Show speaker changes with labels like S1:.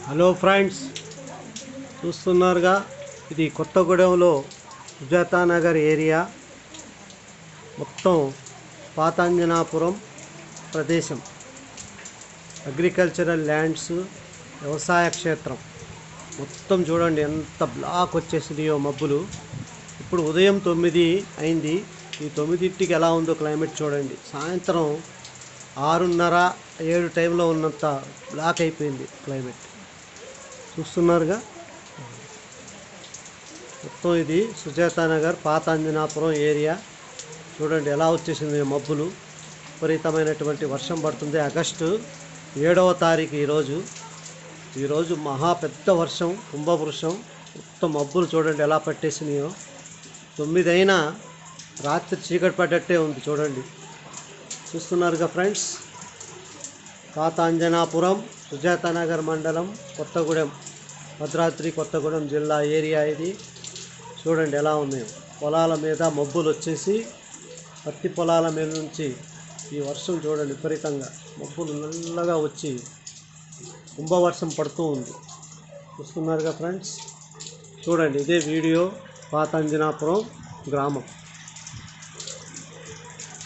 S1: Hello friends, చూస్తున్నారుగా ఇది కొత్తగూడెంలో సుజాతానగర్ ఏరియా. మొత్తం పాతాంజనాపురం ప్రదేశం, అగ్రికల్చరల్ ల్యాండ్స్, వ్యవసాయ క్షేత్రం మొత్తం చూడండి ఎంత బ్లాక్ వచ్చేసినాయో మబ్బులు. ఇప్పుడు ఉదయం 9 అయింది. ఈ 9కి ఎలా ఉందో క్లైమేట్ చూడండి. సాయంత్రం 6:30, 7 టైంలో ఉన్నంత బ్లాక్ అయిపోయింది క్లైమేట్. చూస్తున్నారుగా మొత్తం ఇది సుజాతానగర్ పాతాంజనాపురం ఏరియా. చూడండి ఎలా వచ్చేసింది మబ్బులు. విపరీతమైనటువంటి వర్షం పడుతుంది. ఆగస్టు 7వ తారీఖు ఈరోజు మహా పెద్ద వర్షం, కుంభవృషం. మొత్తం మబ్బులు చూడండి ఎలా పట్టేసినాయో. 9 అయినా రాత్రి చీకటి పడ్డట్టే ఉంది చూడండి. చూస్తున్నారుగా ఫ్రెండ్స్, పాతాంజనాపురం, సుజాతానగర్ మండలం, కొత్తగూడెం, భద్రాద్రి కొత్తగూడెం జిల్లా ఏరియా ఇది. చూడండి ఎలా ఉన్నాయో. పొలాల మీద మబ్బులు వచ్చేసి పత్తి పొలాల మీద నుంచి ఈ వర్షం చూడండి విపరీతంగా మబ్బులు నల్లగా వచ్చి కుంభవర్షం పడుతూ ఉంది. చూస్తున్నారుగా ఫ్రెండ్స్, చూడండి ఇదే వీడియో పాతాంజనాపురం గ్రామం.